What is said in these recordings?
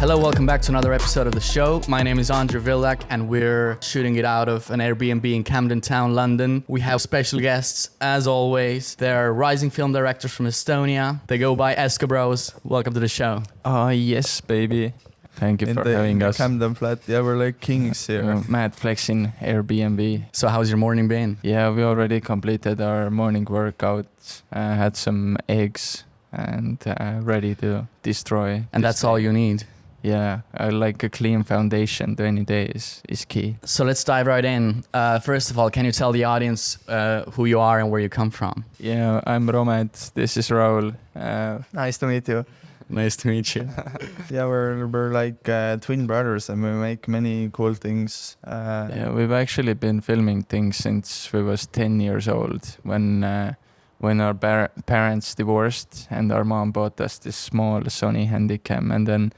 Hello, welcome back to another episode of the show. My name is Andry Vildak and we're shooting it out of an Airbnb in Camden Town, London. We have special guests, as always. They're rising film directors from Estonia. They go by Eskobros. Welcome to the show. Yes, baby. Thank you for having us. Camden flat, yeah, we're like kings here. Mad flexing Airbnb. So how's your morning been? Yeah, we already completed our morning workout, had some eggs and ready to destroy. And that's all you need. Yeah, like a clean foundation to any day is key. So let's dive right in. First of all, can you tell the audience who you are and where you come from? Yeah, I'm Romet. This is Raul. Nice to meet you. Nice to meet you. Yeah, we're like twin brothers and we make many cool things. Yeah, we've actually been filming things since we was 10 years old when our parents divorced and our mom bought us this small Sony Handycam, and then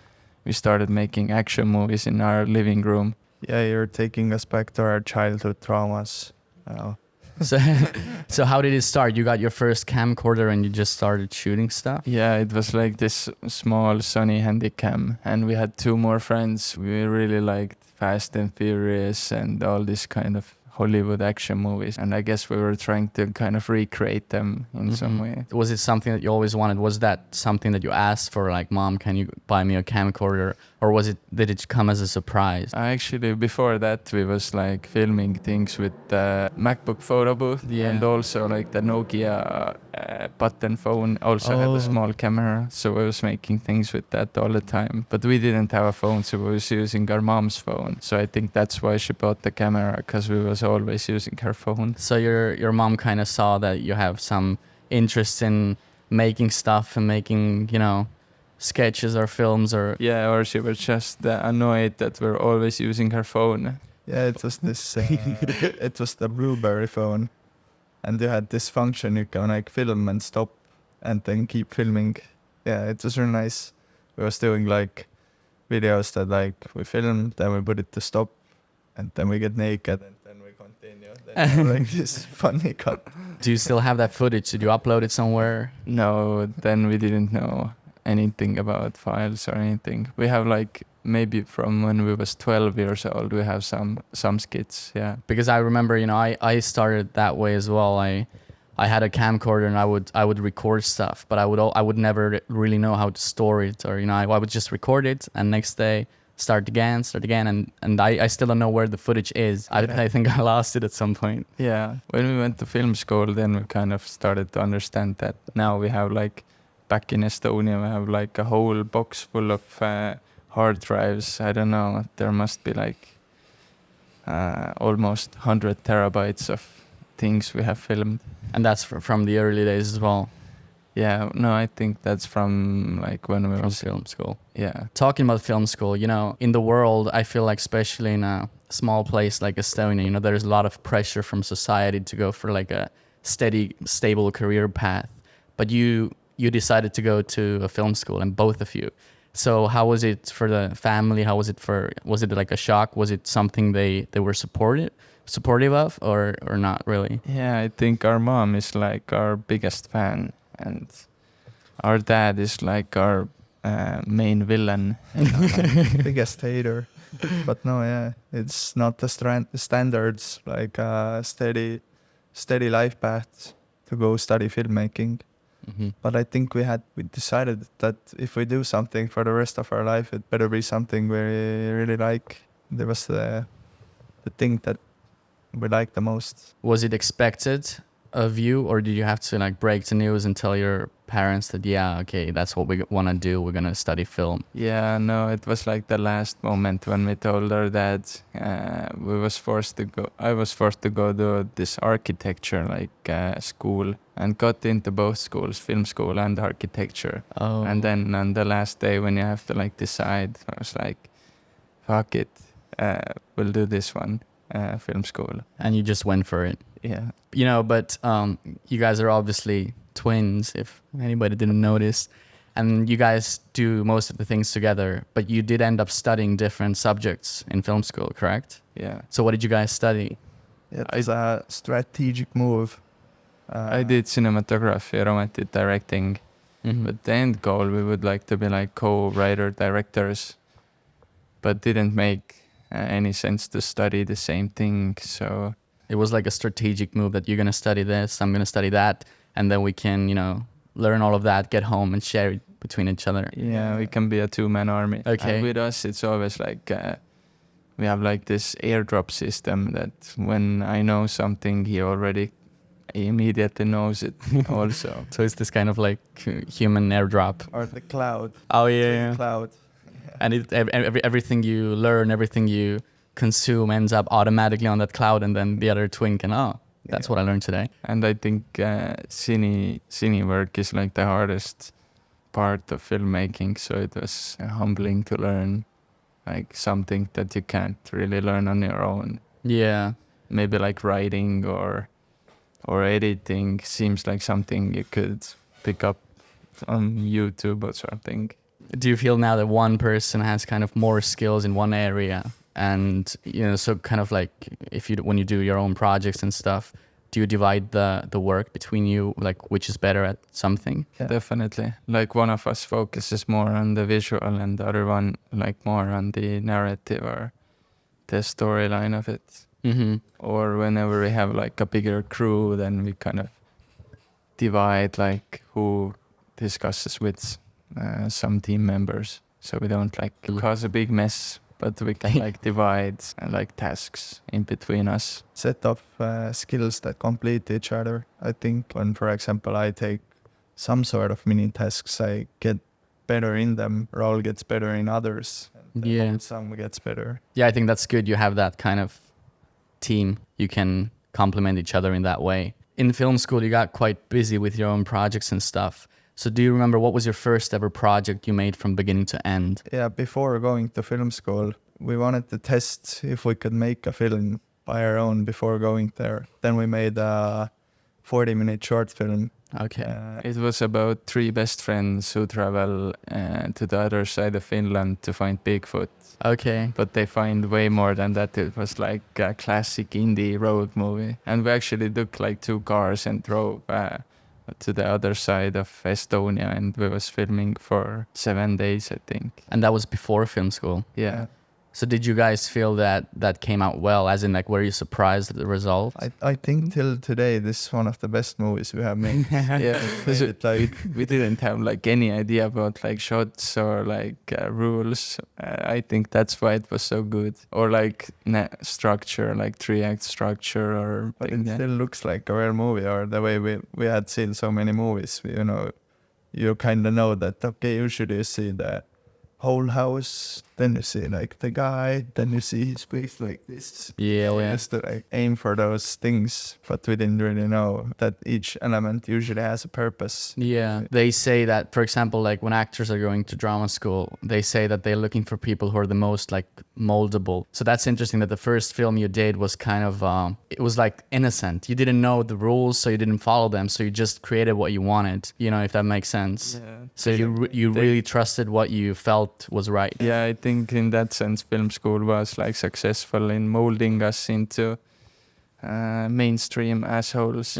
we started making action movies in our living room. Yeah, you're taking us back to our childhood traumas. So how did it start? You got your first camcorder and you just started shooting stuff? Yeah, it was like this small Sony Handycam, and we had two more friends. We really liked Fast and Furious and all this kind of Hollywood action movies, and I guess we were trying to kind of recreate them in some way. Was it something that you always wanted? Was that something that you asked for, like, Mom, can you buy me a camcorder? Or did it come as a surprise? Actually, before that, we was like filming things with the MacBook photo booth, and also like the Nokia button phone also had a small camera, so we was making things with that all the time. But we didn't have a phone, so we was using our mom's phone. So I think that's why she bought the camera, because we was always using her phone. So your mom kind of saw that you have some interest in making stuff and making, sketches or films, or... Yeah, or she was just annoyed that we're always using her phone. Yeah, it was this, it was the Blueberry phone. And you had this function, you can like film and stop and then keep filming. Yeah, it was really nice. We was doing like videos that like we film, then we put it to stop, and then we get naked and then we continue. Then like this funny cut. Do you still have that footage? Did you upload it somewhere? No, then we didn't know anything about files or anything. We have like maybe from when we was 12 years old, we have some skits, yeah. Because I remember, I started that way as well. I had a camcorder and I would record stuff, but I would never really know how to store it, or I would just record it and next day start again, and I still don't know where the footage is. I think I lost it at some point. Yeah, when we went to film school, then we kind of started to understand that now we have like, back in Estonia, we have like a whole box full of hard drives. I don't know, there must be like almost 100 terabytes of things we have filmed. And that's from the early days as well? Yeah, no, I think that's from like when we were... From film school. Yeah. Talking about film school, in the world, I feel like especially in a small place like Estonia, there's a lot of pressure from society to go for like a steady, stable career path. But you decided to go to a film school, and both of you. So how was it for the family? Was it like a shock? Was it something they were supportive of, or not really? Yeah, I think our mom is like our biggest fan, and our dad is like our main villain. Biggest hater. But no, yeah, it's not the standards, like a steady life path to go study filmmaking. Mm-hmm. But I think we decided that if we do something for the rest of our life, it better be something we really like. There was the thing that we like the most. Was it expected of you, or did you have to like break the news and tell your parents that, yeah, okay, that's what we want to do, we're going to study film? Yeah, no, it was like the last moment when we told our dad I was forced to go to this architecture school, and got into both schools, film school and architecture. Oh. And then on the last day when you have to like decide, I was like, fuck it, we'll do this one, film school. And you just went for it. Yeah. But you guys are obviously twins, if anybody didn't notice, and you guys do most of the things together, but you did end up studying different subjects in film school, correct? Yeah. So what did you guys study? It was a strategic move. I did cinematography, Romet did directing, but the end goal, we would like to be like co-writer directors. but didn't make any sense to study the same thing. So it was like a strategic move that you're going to study this, I'm going to study that, and then we can, learn all of that, get home and share it between each other. yeah, we can be a two-man army. Okay. And with us, it's always like we have like this airdrop system that when I know something, he already immediately knows it also. So it's this kind of like human airdrop. Or the cloud. Oh yeah. Cloud. And everything you learn, everything you consume ends up automatically on that cloud, and then the other twin can, that's what I learned today. And I think cine work is like the hardest part of filmmaking, so it was humbling to learn like something that you can't really learn on your own. Yeah. Maybe like writing or editing seems like something you could pick up on YouTube or something. Do you feel now that one person has kind of more skills in one area, and so kind of like when you do your own projects and stuff, do you divide the work between you, like which is better at something? Yeah. Definitely. Like one of us focuses more on the visual and the other one like more on the narrative or the storyline of it. Mm-hmm. Or whenever we have like a bigger crew, then we kind of divide like who discusses with some team members, so we don't like cause a big mess, but we can like divide like tasks in between us. Set of skills that complete each other. I think when, for example, I take some sort of mini tasks, I get better in them. Raul gets better in others. And some gets better. Yeah, I think that's good. You have that kind of team. You can complement each other in that way. In film school, you got quite busy with your own projects and stuff. So do you remember what was your first ever project you made from beginning to end? Yeah, before going to film school, we wanted to test if we could make a film by our own before going there. Then we made a 40-minute short film. Okay. It was about three best friends who travel to the other side of Finland to find Bigfoot. Okay. But they find way more than that. It was like a classic indie road movie. And we actually took like 2 cars and drove to the other side of Estonia, and we was filming for 7 days, I think. And that was before film school? Yeah. So did you guys feel that came out well? As in, like, were you surprised at the result? I think till today, this is one of the best movies we have made. Yeah. We didn't have like any idea about like shots or like rules. I think that's why it was so good. Or like structure, like 3-act structure, or. But it still looks like a real movie, or the way we had seen so many movies. You kind of know that, okay, usually you see the whole house, then you see like the guy, then you see his face like this. Yeah. Just to like aim for those things, but we didn't really know that each element usually has a purpose. Yeah. They say that, for example, like when actors are going to drama school, they say that they're looking for people who are the most like moldable. So that's interesting that the first film you did was kind of, it was like innocent. You didn't know the rules, so you didn't follow them. So you just created what you wanted, if that makes sense. Yeah. So you really trusted what you felt was right. Yeah, I think in that sense, film school was like successful in molding us into mainstream assholes.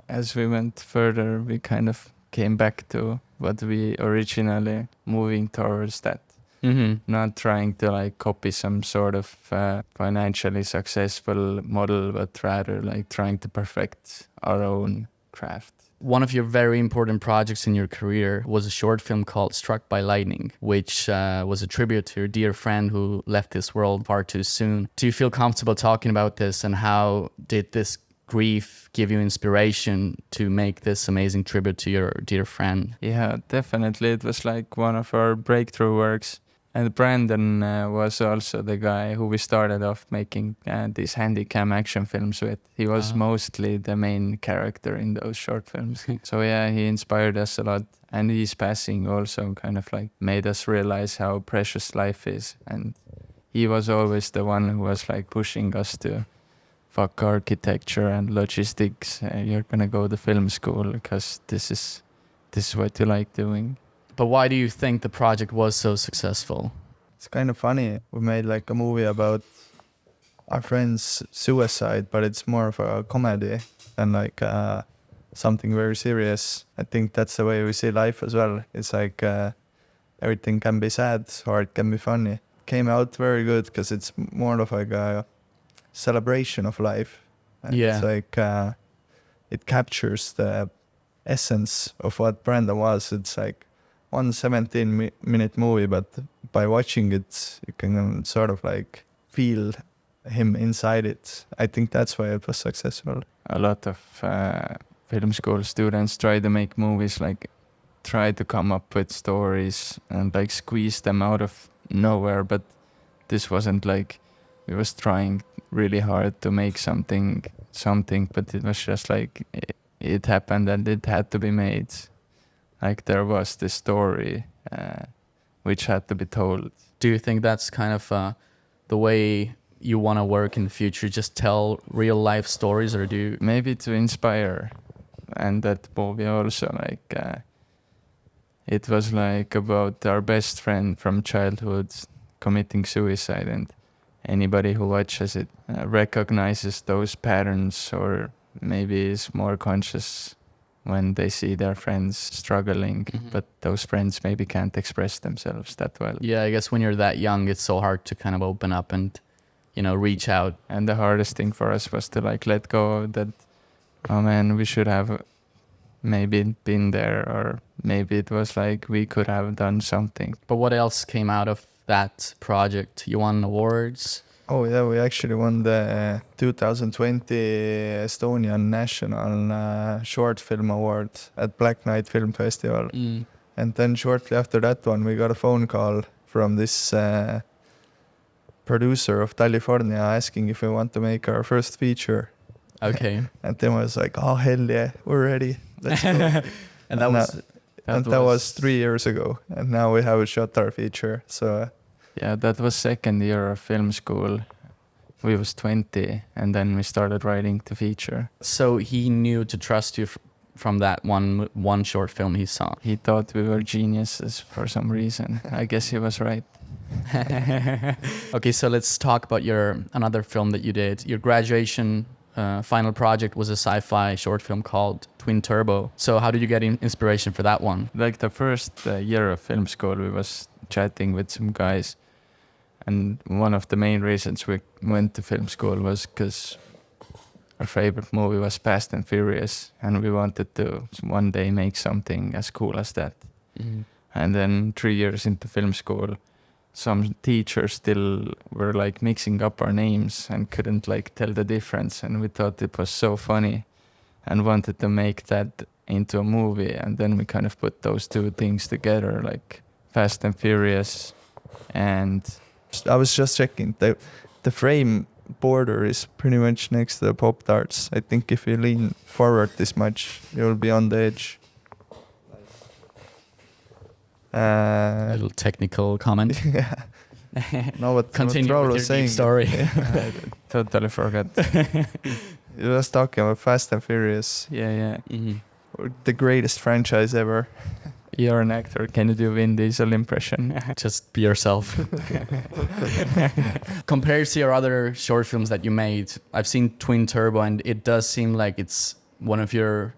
As we went further, we kind of came back to what we originally moving towards, that. Mm-hmm. Not trying to like copy some sort of financially successful model, but rather like trying to perfect our own craft. One of your very important projects in your career was a short film called Struck by Lightning, which was a tribute to your dear friend who left this world far too soon. Do you feel comfortable talking about this, and how did this grief give you inspiration to make this amazing tribute to your dear friend? Yeah, definitely. It was like one of our breakthrough works. And Brandon was also the guy who we started off making these handycam action films with. He was mostly the main character in those short films. So yeah, he inspired us a lot. And his passing also kind of like made us realize how precious life is. And he was always the one who was like pushing us to fuck architecture and logistics. You're gonna go to film school because this is what you like doing. But why do you think the project was so successful? It's kind of funny. We made like a movie about our friend's suicide, but it's more of a comedy than like something very serious. I think that's the way we see life as well. It's like everything can be sad or it can be funny. Came out very good because it's more of like a celebration of life. Yeah. It's like it captures the essence of what Brandon was. It's like one 17-minute movie, but by watching it, you can sort of like feel him inside it. I think that's why it was successful. A lot of film school students try to make movies, like try to come up with stories and like squeeze them out of nowhere, but this wasn't like, we was trying really hard to make something, but it was just like it happened and it had to be made. Like there was this story which had to be told. Do you think that's kind of the way you want to work in the future? Just tell real life stories, or do you... Maybe to inspire. And that movie also, like it was like about our best friend from childhood committing suicide, and anybody who watches it recognizes those patterns, or maybe is more conscious when they see their friends struggling, but those friends maybe can't express themselves that well. Yeah, I guess when you're that young, it's so hard to kind of open up and, you know, reach out. And the hardest thing for us was to like let go of that, oh man, we should have maybe been there, or maybe it was like we could have done something. But what else came out of that project? You won awards? Oh yeah, we actually won the 2020 Estonian National Short Film Award at Black Knight Film Festival. And then shortly after that one, we got a phone call from this producer of California asking if we want to make our first feature. Okay. And then I was like, oh hell yeah, we're ready. Let's go. And that was 3 years ago. And now we have shot our feature. So yeah, that was second year of film school. We was 20, and then we started writing the feature. So he knew to trust you from that one short film he saw. He thought we were geniuses for some reason. I guess he was right. Okay, so let's talk about another film that you did. Your graduation final project was a sci-fi short film called Twin Turbo. So how did you get inspiration for that one? Like the first year of film school, we was chatting with some guys. And one of the main reasons we went to film school was because our favorite movie was Fast and Furious, and we wanted to one day make something as cool as that. And then 3 years into film school, some teachers still were like mixing up our names and couldn't like tell the difference, and we thought it was so funny and wanted to make that into a movie. And then we kind of put those two things together, like Fast and Furious. And I was just checking, the frame border is pretty much next to the Pop-Tarts. I think if you lean forward this much, you'll be on the edge. A little technical comment. Yeah. No, but Continue what Raul with was your deep saying. story. totally forgot. You was talking about Fast and Furious, Yeah. the greatest franchise ever. You're an actor. Can you do Vin Diesel impression? Just be yourself. Compared to your other short films that you made, I've seen Twin Turbo, and it does seem like it's one of your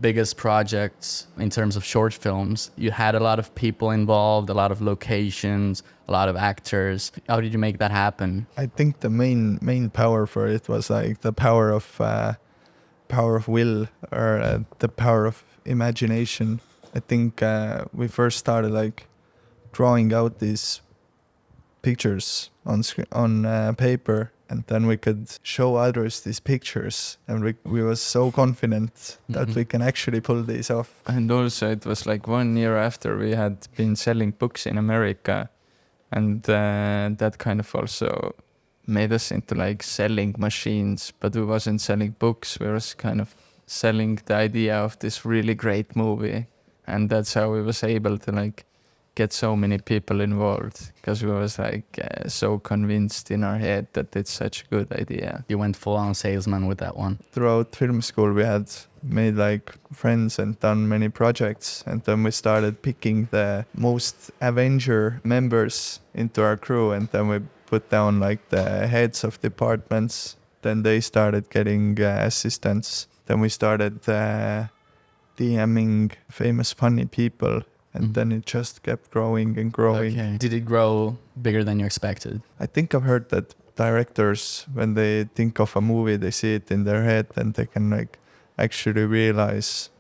biggest projects in terms of short films. You had a lot of people involved, a lot of locations, a lot of actors. How did you make that happen? I think the main power for it was like the power of will, or the power of imagination. I think we first started like drawing out these pictures on paper, and then we could show others these pictures, and we was so confident that we can actually pull these off. And also it was like 1 year after we had been selling books in America, and that kind of also made us into like selling machines, but we wasn't selling books. We was kind of selling the idea of this really great movie, and that's how we was able to like get so many people involved, because we was like so convinced in our head that it's such a good idea. You went full on salesman with that one. Throughout film school, we had made like friends and done many projects, and then we started picking the most Avenger members into our crew, and then we put down like the heads of departments. Then they started getting assistants. Then we started DMing famous funny people, and then it just kept growing and growing. Okay. Did it grow bigger than you expected? I think I've heard that directors, when they think of a movie, they see it in their head and they can like actually realize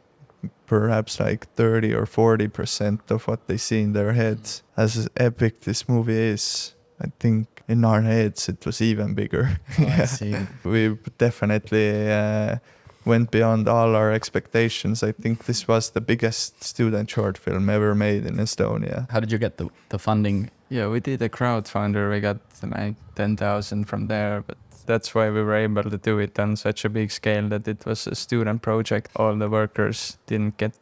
perhaps like 30 or 40% of what they see in their heads. As epic this movie is, I think in our heads it was even bigger. I see. We definitely went beyond all our expectations. I think this was the biggest student short film ever made in Estonia. How did you get the funding? Yeah, we did a crowdfunder. We got like 10,000 from there, but that's why we were able to do it on such a big scale that it was a student project. All the workers didn't get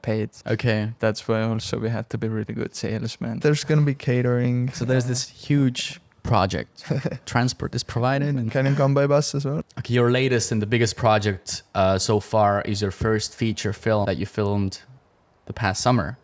paid. Okay. That's why also we had to be really good salesmen. There's gonna be catering. So there's this huge project. Transport is provided. And Can you come by bus as well? okay, your latest and the biggest project so far is your first feature film that you filmed the past summer.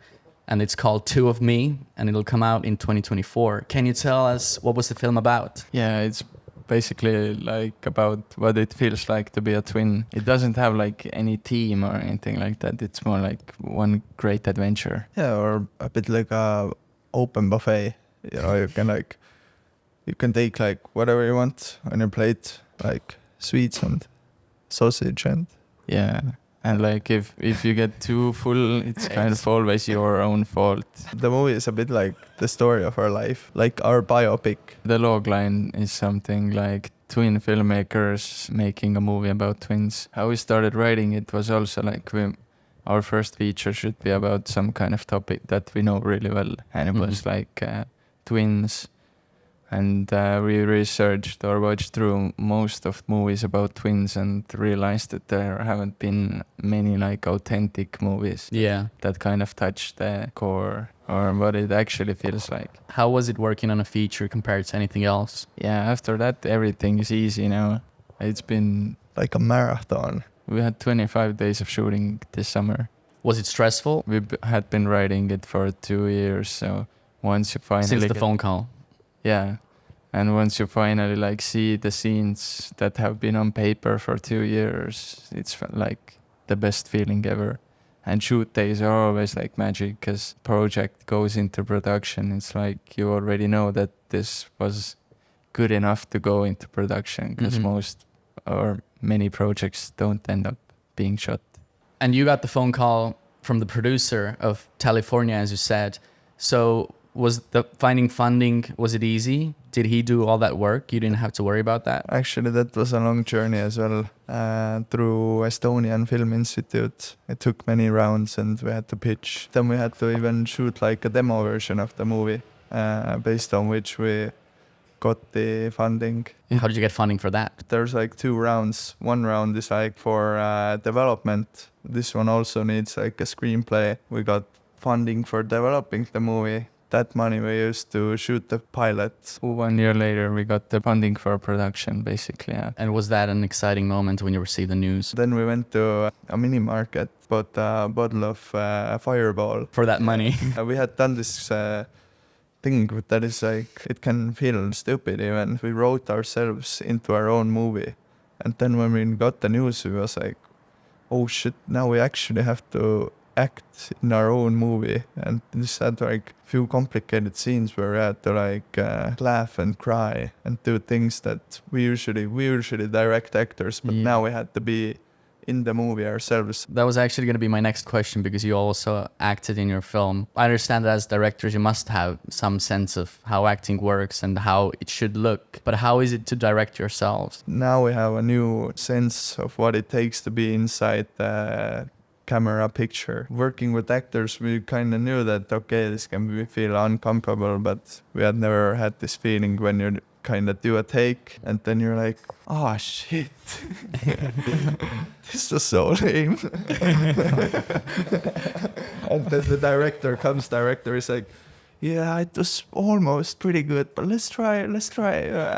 And it's called Two of Me, and it'll come out in 2024. Can you tell us what was the film about? Yeah, it's basically like about what it feels like to be a twin. It doesn't have like any theme or anything like that. It's more like one great adventure. Yeah, or a bit like a open buffet. You know, you can take like whatever you want on your plate, like sweets and sausage and Yeah. And like if you get too full, it's kind of always your own fault. the movie is a bit like the story of our life, like our biopic. The logline is something like twin filmmakers making a movie about twins. How we started writing it was also like our first feature should be about some kind of topic that we know really well. And it was like twins. And we researched or watched through most of movies about twins and realized that there haven't been many like authentic movies Yeah. that kind of touch the core or what it actually feels like. How was it working on a feature compared to anything else? Yeah, after that, everything is easy now. It's been, Like a marathon. we had 25 days of shooting this summer. Was it stressful? We had been writing it for 2 years, so once you finally Since the get- phone call. Yeah. And once you finally like see the scenes that have been on paper for 2 years, it's like the best feeling ever. And shoot days are always like magic because project goes into production. It's like you already know that this was good enough to go into production because most or many projects don't end up being shot. And you got the phone call from the producer of California, as you said. So was the finding funding, was it easy? Did he do all that work? You didn't have to worry about that? Actually, that was a long journey as well. Through Estonian Film Institute, it took many rounds and we had to pitch. Then we had to even shoot like a demo version of the movie, based on which we got the funding. How did you get funding for that? There's like 2 rounds. One round is like for development. This one also needs like a screenplay. We got funding for developing the movie. That money we used to shoot the pilot. 1 year later, we got the funding for production, basically. Yeah. And was that an exciting moment when you received the news? Then we went to a mini market, bought a bottle of Fireball. For that money? We had done this thing that is like, it can feel stupid even. We wrote ourselves into our own movie. And then when we got the news, we was like, oh shit, now we actually have to act in our own movie. And this had like few complicated scenes where we had to like laugh and cry and do things that we usually direct actors, but now we had to be in the movie ourselves. That was actually going to be my next question because you also acted in your film. I understand that as directors you must have some sense of how acting works and how it should look, but how is it to direct yourselves? Now we have a new sense of what it takes to be inside the camera picture. Working with actors, we kind of knew that, okay, this can feel uncomfortable, but we had never had this feeling when you kind of do a take and then you're like, oh shit, this was so lame. And then the director is like, Yeah, it was almost pretty good, but let's try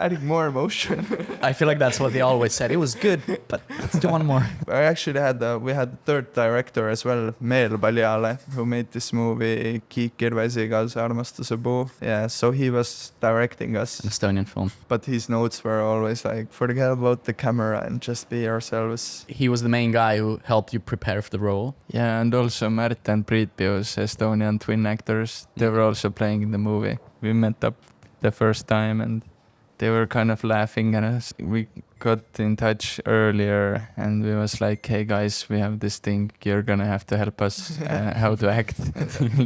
adding more emotion. I feel like that's what they always said. It was good, but let's do one more. I actually we had the third director as well, Meel Paljale, who made this movie Kiik Kirvesigas Armastuse puu. Yeah, so he was directing us. An Estonian film. But his notes were always like, forget about the camera and just be ourselves. He was the main guy who helped you prepare for the role. Yeah, and also Märt and Priit-Pius, Estonian twin actors, they were also playing in the movie. We met up the first time and they were kind of laughing at us. We got in touch earlier and we was like, hey guys, we have this thing, you're gonna have to help us how to act.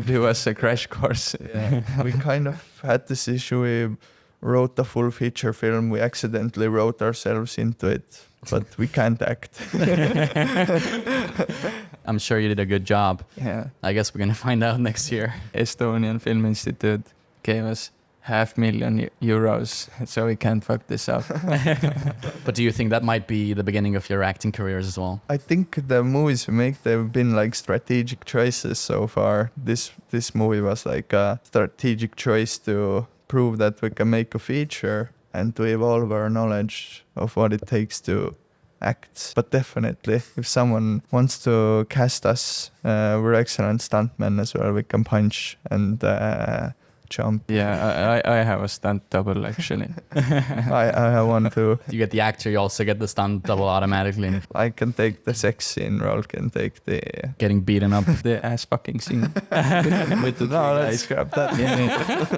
Do us a crash course. Yeah. We kind of had this issue. We wrote a full feature film. We accidentally wrote ourselves into it, but we can't act. I'm sure you did a good job. Yeah. I guess we're gonna find out next year. Estonian Film Institute gave us €500,000, so we can't fuck this up. But do you think that might be the beginning of your acting careers as well? I think the movies we make, they've been like strategic choices so far. This movie was like a strategic choice to prove that we can make a feature and to evolve our knowledge of what it takes to act. But definitely, if someone wants to cast us, we're excellent stuntmen as well. We can punch and jump. Yeah, I have a stunt double actually. I have one too. You get the actor, you also get the stunt double automatically. I can take the sex scene, Raul can take the... Getting beaten up. The ass fucking scene. With the let's scrap that.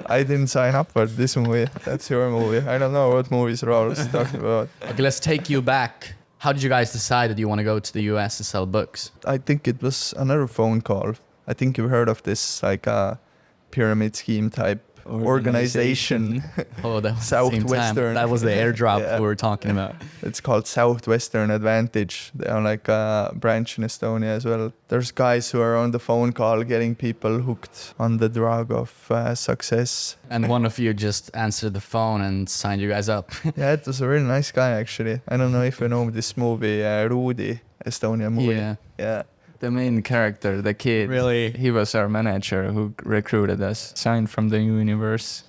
I didn't sign up for this movie. That's your movie. I don't know what movies Raul's talking about. Okay, let's take you back. How did you guys decide that you want to go to the US to sell books? I think it was another phone call. I think you've heard of this, like a pyramid scheme type organization. Oh, that was the same time. Southwestern. That was the airdrop Yeah. we were talking about. It's called Southwestern Advantage. They are like a branch in Estonia as well. There's guys who are on the phone call getting people hooked on the drug of success. And one of you just answered the phone and signed you guys up. Yeah, it was a really nice guy actually. I don't know if you know this movie, Ruudi, Estonia movie. Yeah. Yeah. The main character, the kid, Really? he was our manager who recruited us, signed from the universe.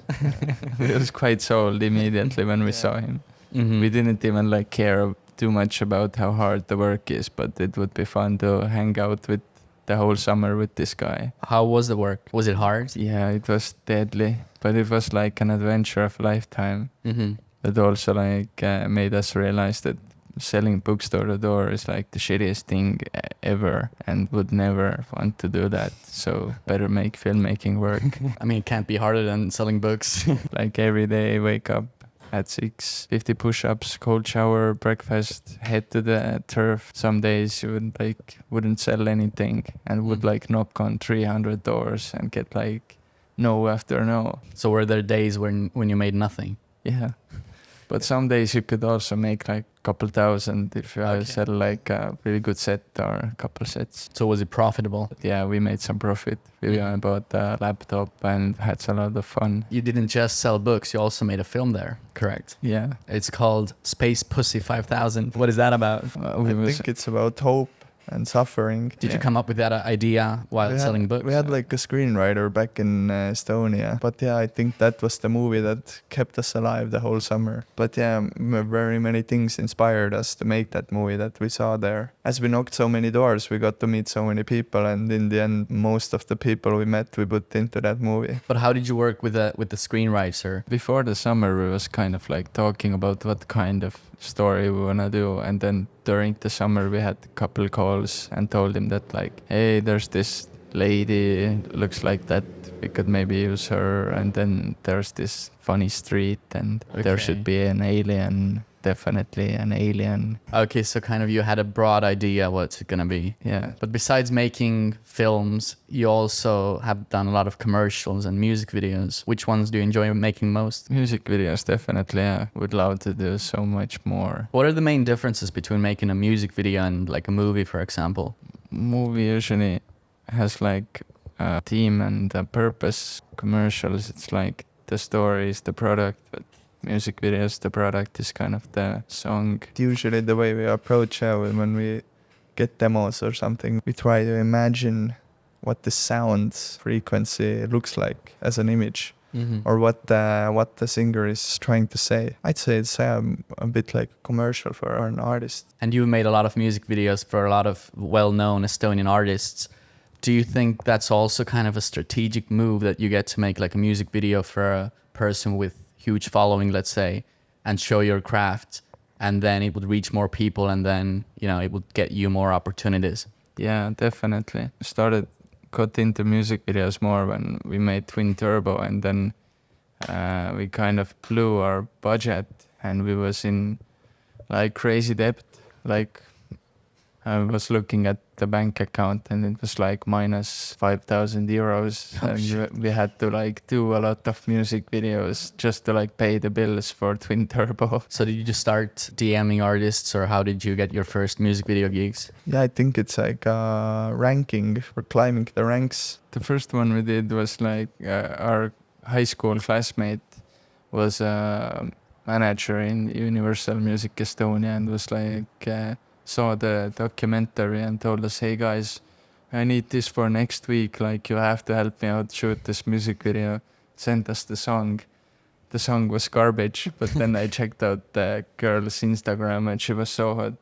We was quite sold immediately when we saw him. Mhm. We didn't even like care too much about how hard the work is, but it would be fun to hang out with the whole summer with this guy. How was the work? Was it hard? Yeah, it was deadly, but it was like an adventure of a lifetime. Mm-hmm. That also like made us realize that selling books door to door is like the shittiest thing ever and would never want to do that. So better make filmmaking work. I mean, it can't be harder than selling books. Like every day, wake up at 6, 50 push-ups, cold shower, breakfast, head to the turf. Some days you wouldn't sell anything and would like knock on 300 doors and get like no after no. So were there days when you made nothing? Yeah. But some days you could also make like a couple thousand if you sell like a really good set or a couple sets. So was it profitable? But yeah, we made some profit. We bought a laptop and had a lot of fun. You didn't just sell books, you also made a film there, correct? Yeah. It's called Space Pussy 5000. What is that about? I think it's about hope and suffering. Did you come up with that idea while selling books? We had like a screenwriter back in Estonia. But yeah, I think that was the movie that kept us alive the whole summer. But yeah, very many things inspired us to make that movie that we saw there. As we knocked so many doors, we got to meet so many people. And in the end, most of the people we met, we put into that movie. But how did you work with the screenwriter? Before the summer, we was kind of like talking about what kind of story we want to do. And then during the summer, we had a couple calls and told him that like, hey, there's this lady, looks like that we could maybe use her. And then there's this funny street and there should be an alien, definitely an alien. Okay, so kind of you had a broad idea what it's gonna be. Yeah. But besides making films, you also have done a lot of commercials and music videos. Which ones do you enjoy making most? Music videos, definitely, yeah. Would love to do so much more. What are the main differences between making a music video and like a movie, for example? Movie usually has like a theme and a purpose. Commercials, it's like the story is the product, but music videos, the product is kind of the song. Usually the way we approach when we get demos or something, we try to imagine what the sound frequency looks like as an image, Mm-hmm. or what the singer is trying to say. I'd say it's a bit like commercial for an artist. And you made a lot of music videos for a lot of well-known Estonian artists. Do you think that's also kind of a strategic move that you get to make like a music video for a person with huge following, let's say, and show your craft, and then it would reach more people, and then, you know, it would get you more opportunities? Yeah, definitely. Got into music videos more when we made Twin Turbo, and then we kind of blew our budget, and we was in like crazy debt. Like I was looking at the bank account, and it was like minus 5,000 euros, and we had to like do a lot of music videos just to like pay the bills for Twin Turbo. So did you just start DMing artists, or how did you get your first music video gigs? Yeah, I think it's like ranking or climbing the ranks. The first one we did was like our high school classmate was a manager in Universal Music Estonia, and was like saw the documentary and told us, hey guys, I need this for next week, like you have to help me out shoot this music video, send us the song. The song was garbage, but then I checked out the girl's Instagram and she was so hot.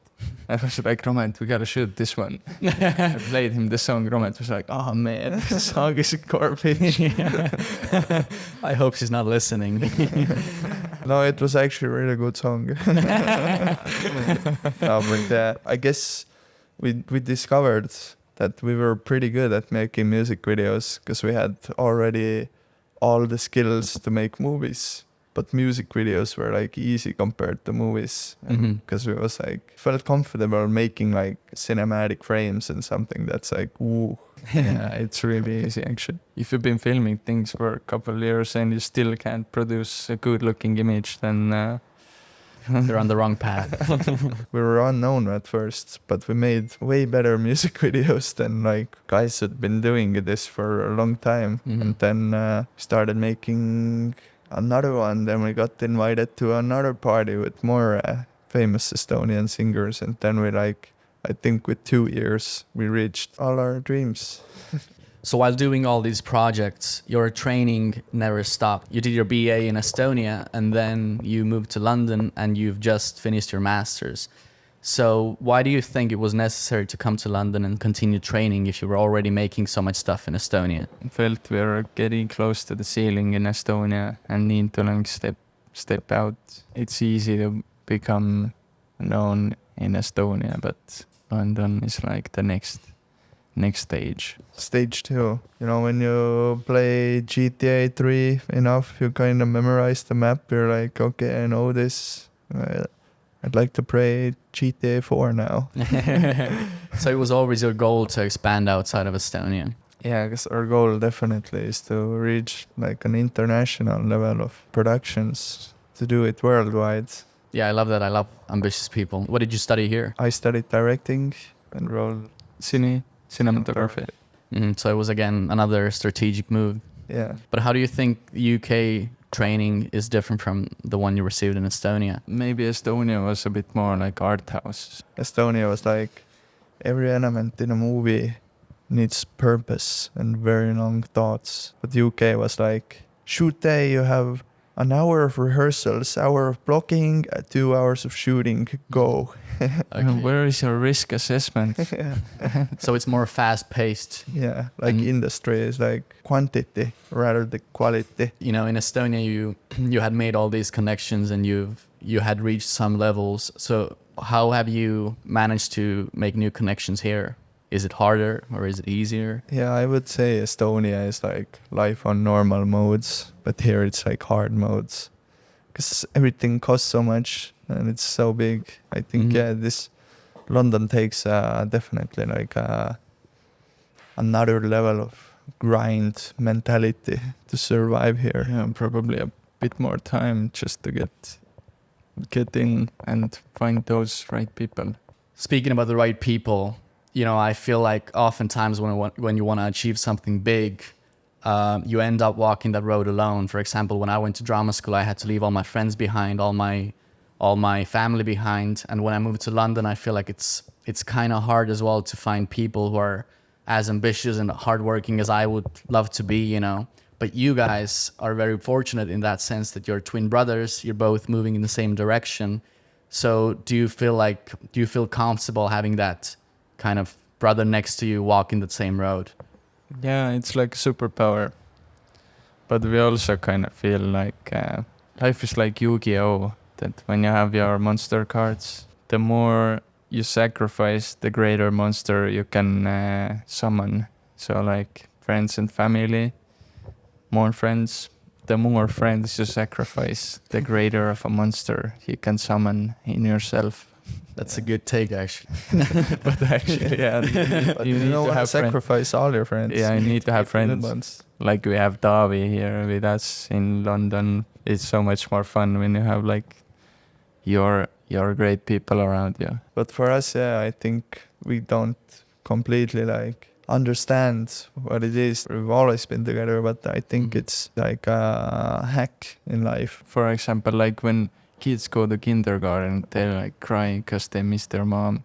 I was like, Romet, we gotta shoot this one. I played him the song. Romet was like, oh man, this song is garbage. I hope she's not listening. No, it was actually a really good song. No, but I guess we discovered that we were pretty good at making music videos because we had already all the skills to make movies. But music videos were like easy compared to movies, because we was like felt comfortable making like cinematic frames and something that's like, ooh. Yeah, it's really easy actually. If you've been filming things for a couple of years and you still can't produce a good looking image, then You're on the wrong path. We were unknown at first, but we made way better music videos than like guys who'd been doing this for a long time. And then started making another one. Then we got invited to another party with more famous Estonian singers, and then we like, I think with 2 years we reached all our dreams. So while doing all these projects, your training never stopped. You did your BA in Estonia, and then you moved to London, and you've just finished your master's. So why do you think it was necessary to come to London and continue training if you were already making so much stuff in Estonia? I felt we were getting close to the ceiling in Estonia and need to like step out. It's easy to become known in Estonia, but London is like the next stage. Stage 2. You know, when you play GTA 3 enough, you kind of memorize the map. You're like, okay, I know this. I'd like to play GTA 4 now. So it was always your goal to expand outside of Estonia? Yeah, because our goal definitely is to reach like an international level of productions, to do it worldwide. Yeah, I love that. I love ambitious people. What did you study here? I studied directing and Raul Cinematography. So it was, again, another strategic move. Yeah. But how do you think UK training is different from the one you received in Estonia? Maybe Estonia was a bit more like art house. Estonia was like, every element in a movie needs purpose and very long thoughts. But UK was like, shoot day, you have an hour of rehearsals, hour of blocking, 2 hours of shooting, go. Where is your risk assessment? So it's more fast-paced. Yeah, like industry is like quantity rather than quality. You know, in Estonia, you had made all these connections and you had reached some levels. So how have you managed to make new connections here? Is it harder or is it easier? Yeah, I would say Estonia is like life on normal modes, but here it's like hard modes. Because everything costs so much and it's so big. I think, this London takes definitely like another level of grind mentality to survive here. Yeah, probably a bit more time just to get in and find those right people. Speaking about the right people, you know, I feel like oftentimes when you want to achieve something big, you end up walking that road alone. For example, when I went to drama school, I had to leave all my friends behind, all my family behind. And when I moved to London, I feel like it's kind of hard as well to find people who are as ambitious and hardworking as I would love to be, you know. But you guys are very fortunate in that sense that you're twin brothers. You're both moving in the same direction. So do you feel comfortable having that kind of brother next to you walking the same road? Yeah, it's like a superpower. But we also kind of feel like life is like Yu-Gi-Oh! That when you have your monster cards, the more you sacrifice, the greater monster you can summon. So like friends and family, more friends. The more friends you sacrifice, the greater of a monster you can summon in yourself. That's a good take, actually. But actually, yeah, But you you need don't to want to have sacrifice all your friends. Yeah, you need to have Keep the good friends. ones. Like we have Davi here with us in London. It's so much more fun when you have like your great people around you. But for us, yeah, I think we don't completely like understand what it is. We've always been together, but I think it's like a hack in life. For example, like when kids go to kindergarten, they're like crying because they miss their mom.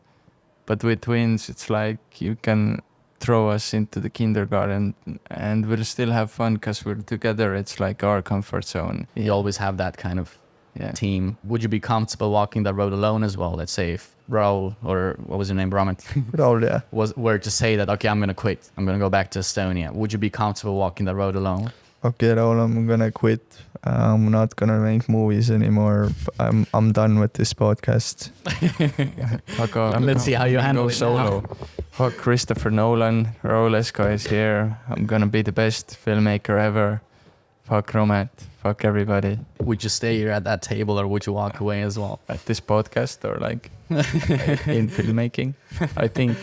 But with twins, it's like you can throw us into the kindergarten and we'll still have fun because we're together. It's like our comfort zone. You always have that kind of Yeah. team. Would you be comfortable walking that road alone as well? Let's say if Raul, or what was your name, Romet, Raul, yeah. were to say that, okay, I'm going to quit. I'm going to go back to Estonia. Would you be comfortable walking that road alone? Okay, Raul, I'm gonna quit. I'm not gonna make movies anymore. I'm done with this podcast. Let's see how you handle go it solo. Fuck Christopher Nolan. Raul Esko is here. I'm gonna be the best filmmaker ever. Fuck Romet. Fuck everybody. Would you stay here at that table or would you walk away as well? At this podcast or like in filmmaking, I think.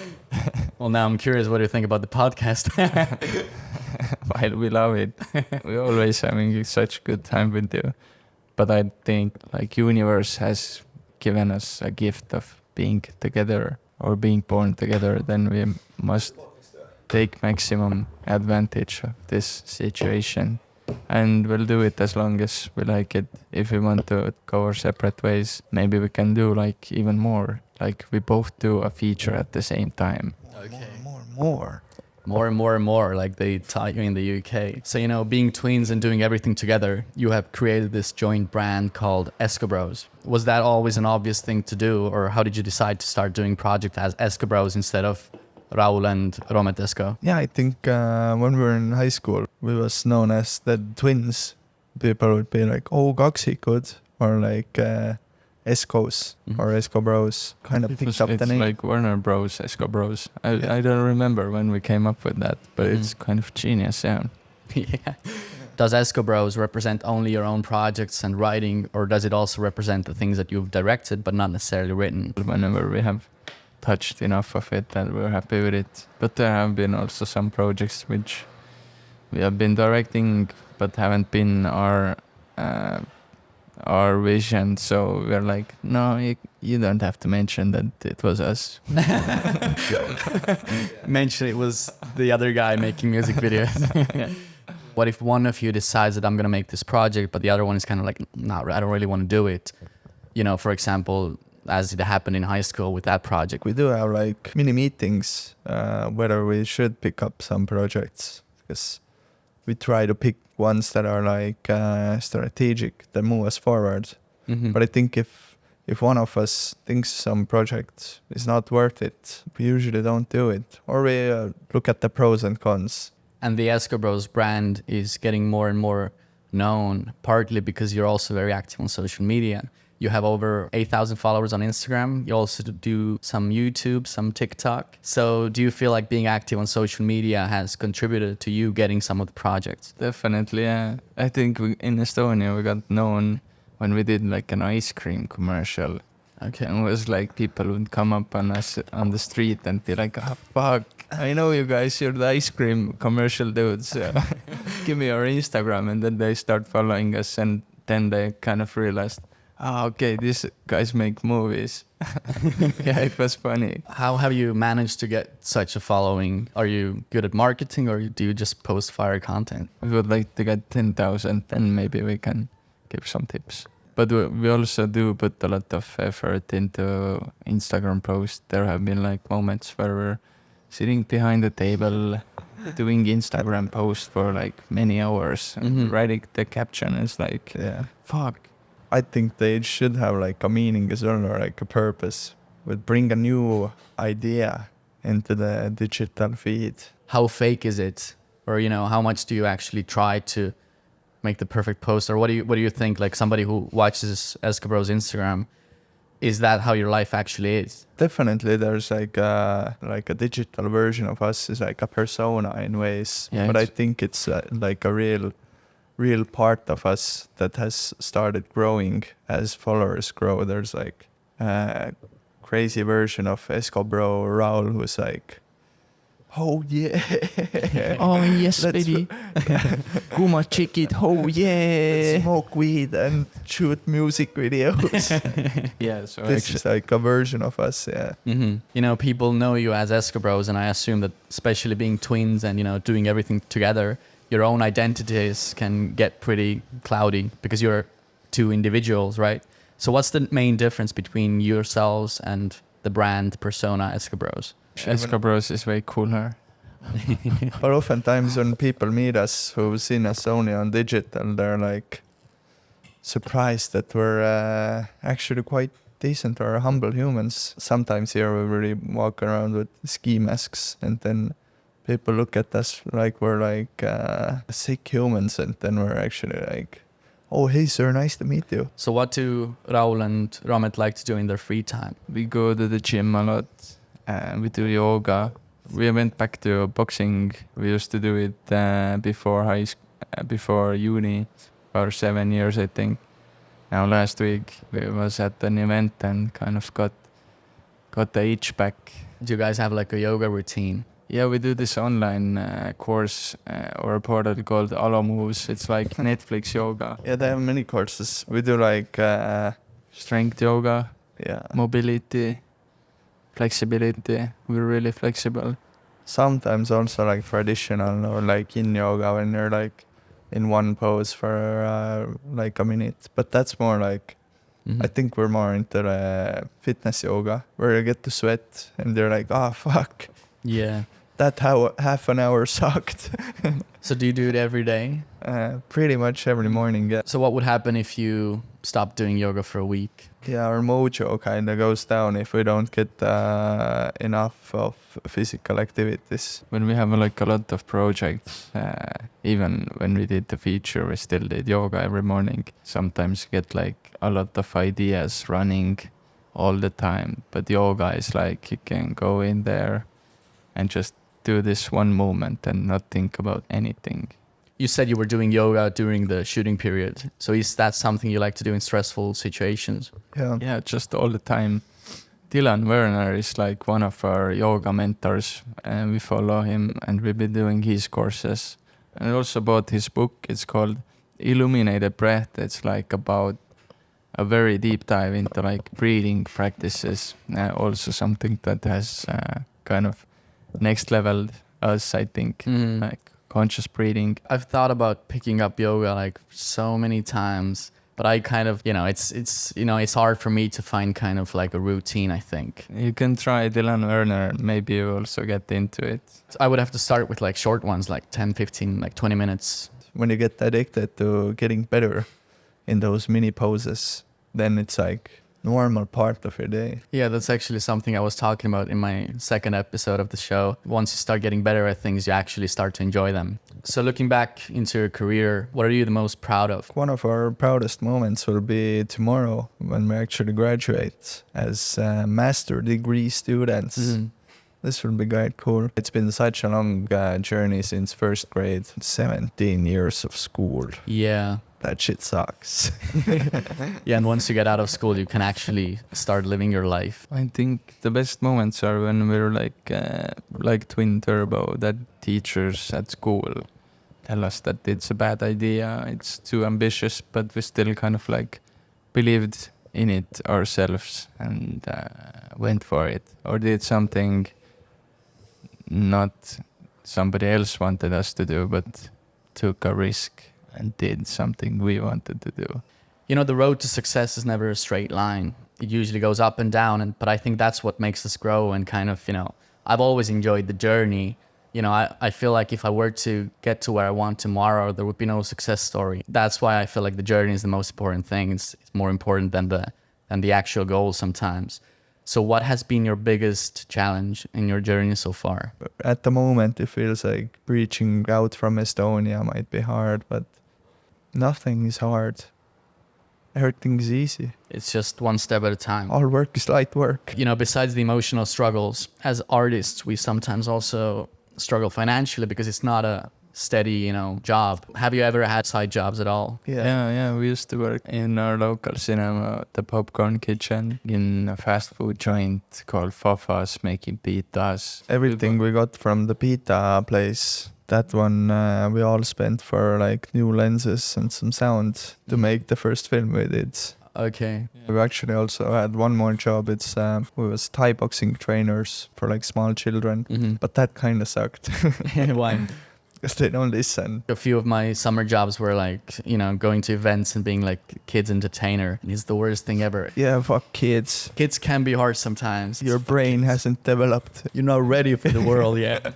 Well, now I'm curious what you think about the podcast. While we love it, we're always having such good time with you. But I think like universe has given us a gift of being together or being born together. Then we must take maximum advantage of this situation. And we'll do it as long as we like it. If we want to go our separate ways, maybe we can do like even more. Like we both do a feature at the same time. Okay. More. More and more and more, like they taught you in the UK. So, you know, being twins and doing everything together, you have created this joint brand called Eskobros. Was that always an obvious thing to do, or how did you decide to start doing project as Eskobros instead of Raul and Romet Esko? Yeah, I think when we were in high school, we was known as the twins. People would be like, "Oh, kaksikud," or like Eskos or Eskobros. Kind of picked up the It's name. like Warner Bros, Eskobros. I don't remember when we came up with that, but it's kind of genius, yeah. Yeah. Does Eskobros represent only your own projects and writing, or does it also represent the things that you've directed but not necessarily written? Whenever we have touched enough of it and we're happy with it. But there have been also some projects which we have been directing but haven't been our vision, so we're like, no, you don't have to mention that it was us. Mention it was the other guy making music videos. Yeah. What if one of you decides that I'm going to make this project, but the other one is kind of like, no, I don't really want to do it? You know, for example, as it happened in high school with that project. We do have like mini meetings whether we should pick up some projects, because we try to pick ones that are like strategic, that move us forward. But I think if one of us thinks some project is not worth it, we usually don't do it, or we look at the pros and cons. And the Eskobros brand is getting more and more known, partly because you're also very active on social media. You have over 8,000 followers on Instagram. You also do some YouTube, some TikTok. So do you feel like being active on social media has contributed to you getting some of the projects? Definitely, yeah. I think in Estonia we got known when we did like an ice cream commercial. Okay. And it was like people would come up on us on the street and be like, oh, fuck, I know you guys, you're the ice cream commercial dudes. Give me your Instagram. And then they start following us, and then they kind of realized, okay, these guys make movies. Yeah, it was funny. How have you managed to get such a following? Are you good at marketing, or do you just post fire content? We would like to get 10,000, then maybe we can give some tips. But we also do put a lot of effort into Instagram posts. There have been like moments where we're sitting behind the table, doing Instagram posts for like many hours, and writing the caption is like, Yeah. fuck. I think they should have like a meaning as well, or like a purpose. Would bring a new idea into the digital feed. How fake is it? Or, you know, how much do you actually try to make the perfect post? Or what do you think, like somebody who watches Eskobros Instagram, is that how your life actually is? Definitely, there's like a digital version of us is like a persona in ways, Yeah, but I it's- think it's like a real part of us that has started growing as followers grow. There's like a crazy version of Eskobro Raul who's like, oh yeah, Oh yes, Let's baby. Kuma check it. Oh yeah. smoke weed and shoot music videos. Yeah. So This is like a version of us, yeah. You know, people know you as Eskobros, and I assume that especially being twins and, you know, doing everything together, your own identities can get pretty cloudy because you're two individuals, right? So what's the main difference between yourselves and the brand persona Eskobros? Eskobros is way cooler. But oftentimes when people meet us who've seen us only on digital, they're like surprised that we're actually quite decent or humble humans. Sometimes here we really walk around with ski masks, and then people look at us like we're like sick humans, and then we're actually like, oh hey sir, nice to meet you. So what do Raul and Romet like to do in their free time? We go to the gym a lot. We do yoga. We went back to boxing. We used to do it before uni for 7 years, I think. Now last week we was at an event and kind of got the itch back. Do you guys have like a yoga routine? Yeah, we do this online course or a portal called Alo Moves. It's like Netflix yoga, Yeah, they have many courses. We do like strength yoga, yeah, mobility, flexibility. We're really flexible. sometimes also like traditional or like yin yoga when you're like in one pose for like a minute. But that's more like, I think we're more into the fitness yoga where you get to sweat and they're like, oh fuck, Yeah. that half an hour sucked. So do you do it every day? Pretty much every morning, yeah. So what would happen if you stopped doing yoga for a week? Yeah, our mojo kind of goes down if we don't get enough of physical activities. When we have like a lot of projects, even when we did the feature, we still did yoga every morning. Sometimes you get like a lot of ideas running all the time, but yoga is like you can go in there and just do this one moment and not think about anything. You said you were doing yoga during the shooting period. So is that something you like to do in stressful situations? Yeah. Yeah, just all the time. Dylan Werner is like one of our yoga mentors, and we follow him and we've been doing his courses. And I also bought his book. It's called Illuminated Breath. It's like about a very deep dive into like breathing practices. Also something that has kind of next leveled us, I think, like conscious breathing. I've thought about picking up yoga like so many times, but I kind of, it's hard for me to find kind of like a routine, I think. You can try Dylan Werner. Maybe you also get into it. I would have to start with like short ones, like 10, 15, like 20 minutes. When you get addicted to getting better in those mini poses, then it's like normal part of your day. Yeah, that's actually something I was talking about in my second episode of the show. Once you start getting better at things, you actually start to enjoy them. So looking back into your career, what are you the most proud of? One of our proudest moments will be tomorrow when we actually graduate as master degree students. This will be quite cool. It's been such a long journey since first grade. 17 years of school. Yeah. That shit sucks. Yeah, and once you get out of school, you can actually start living your life. I think the best moments are when we're like Twin Turbo, that teachers at school tell us that it's a bad idea, it's too ambitious, but we still kind of like believed in it ourselves and went for it, or did something not somebody else wanted us to do, but took a risk and did something we wanted to do. You know, the road to success is never a straight line. It usually goes up and down, but I think that's what makes us grow and kind of, I've always enjoyed the journey. You know, I feel like if I were to get to where I want tomorrow, there would be no success story. That's why I feel like the journey is the most important thing. It's more important than the actual goal sometimes. So what has been your biggest challenge in your journey so far? At the moment, it feels like reaching out from Estonia might be hard, but nothing is hard. Everything is easy. It's just one step at a time. All work is light work. You know, besides the emotional struggles, as artists, we sometimes also struggle financially because it's not a steady, you know, job. Have you ever had side jobs at all? Yeah. We used to work in our local cinema, the Popcorn Kitchen, in a fast food joint called Fafas, making pitas. Everything we got from the pita place, that one we all spent for like new lenses and some sound to make the first film we did. Okay. We actually also had one more job. It's we was Thai boxing trainers for like small children, but that kind of sucked Why? because they don't listen. A few of my summer jobs were like, you know, going to events and being like kids entertainer. It's the worst thing ever. Yeah, fuck kids. Kids can be hard sometimes. Your brain hasn't developed. You're not ready for the world yet.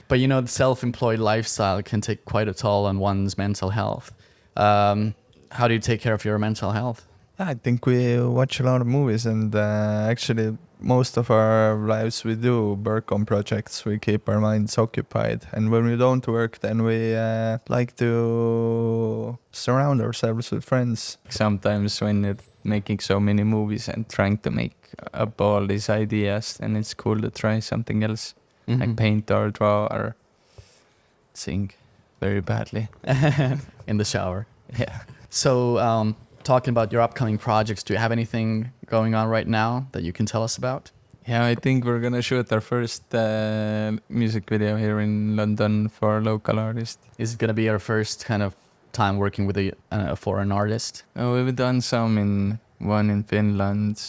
But you know, the self-employed lifestyle can take quite a toll on one's mental health. How do you take care of your mental health? I think we watch a lot of movies, and actually most of our lives we do work on projects. We keep our minds occupied, and when we don't work, then we like to surround ourselves with friends. Sometimes when you're making so many movies and trying to make up all these ideas, then it's cool to try something else, like paint or draw or sing very badly. In the shower. Yeah. So, talking about your upcoming projects, do you have anything going on right now that you can tell us about? Yeah, I think we're gonna shoot our first music video here in London for a local artist. Is it going to be your first kind of time working with a foreign artist? We've done one in Finland,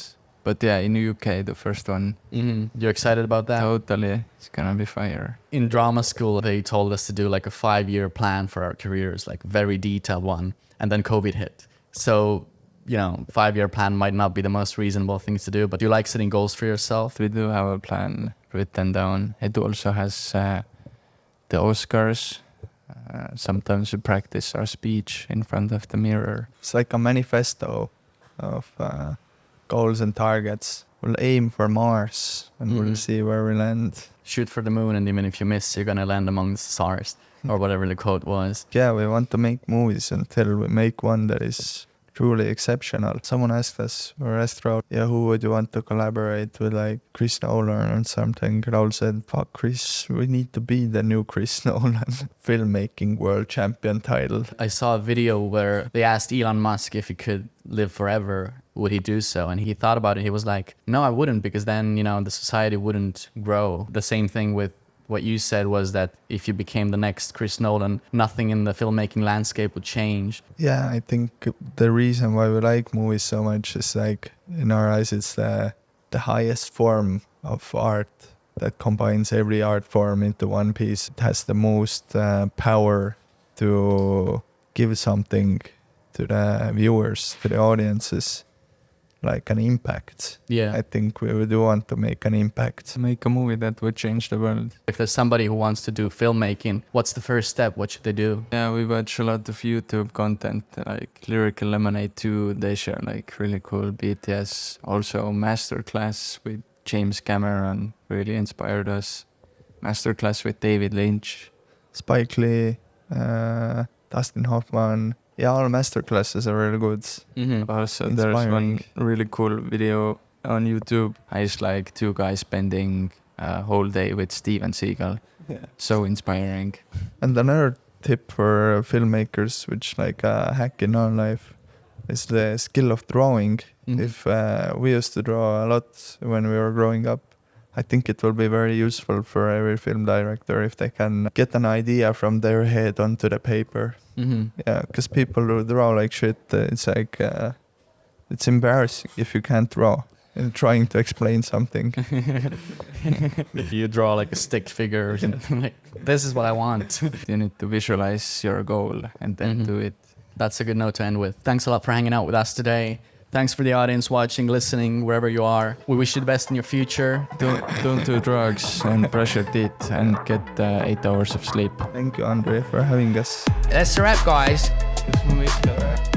but yeah, in the UK, the first one. You're excited about that? Totally, it's gonna be fire. In drama school, they told us to do like a 5-year plan for our careers, like very detailed one, and then COVID hit. So, you know, 5-year plan might not be the most reasonable thing to do, but do you like setting goals for yourself? We do have a plan written down. It also has the Oscars. Sometimes we practice our speech in front of the mirror. It's like a manifesto of goals and targets. We'll aim for Mars, and we'll see where we land. Shoot for the moon, and even if you miss, you're gonna land among the stars, or whatever the quote was. Yeah, we want to make movies until we make one that is truly exceptional. Someone asked us, or asked Raul, yeah, who would you want to collaborate with, like Chris Nolan or something? Raul said, fuck Chris, we need to be the new Chris Nolan. Filmmaking world champion title. I saw a video where they asked Elon Musk if he could live forever, would he do so? And he thought about it. He was like, no, I wouldn't, because then, you know, the society wouldn't grow. The same thing with what you said was that if you became the next Chris Nolan, nothing in the filmmaking landscape would change. Yeah, I think the reason why we like movies so much is like, in our eyes, it's the highest form of art that combines every art form into one piece. It has the most power to give something to the viewers, to the audiences, like an impact. Yeah. I think we do want to make an impact. To make a movie that would change the world. If there's somebody who wants to do filmmaking, what's the first step? What should they do? Yeah, we watch a lot of YouTube content, like Lyrical Lemonade 2, they share like really cool BTS. Also Masterclass with James Cameron really inspired us. Masterclass with David Lynch. Spike Lee, Dustin Hoffman. Yeah, all masterclasses are really good. Also, there's one really cool video on YouTube. It's like 2 guys spending a whole day with Steven Seagal. Yeah. So inspiring. And another tip for filmmakers, which like a hack in our life, is the skill of drawing. If we used to draw a lot when we were growing up, I think it will be very useful for every film director if they can get an idea from their head onto the paper. Yeah, because people who draw like shit, it's like, it's embarrassing if you can't draw and trying to explain something. You draw like a stick figure or something like, this is what I want. You need to visualize your goal and then do it. That's a good note to end with. Thanks a lot for hanging out with us today. Thanks for the audience watching, listening, wherever you are. We wish you the best in your future. Don't do drugs and brush your teeth and get 8 hours of sleep. Thank you, Andrei, for having us. That's a wrap, guys. Kas ma võiks ka rääkida?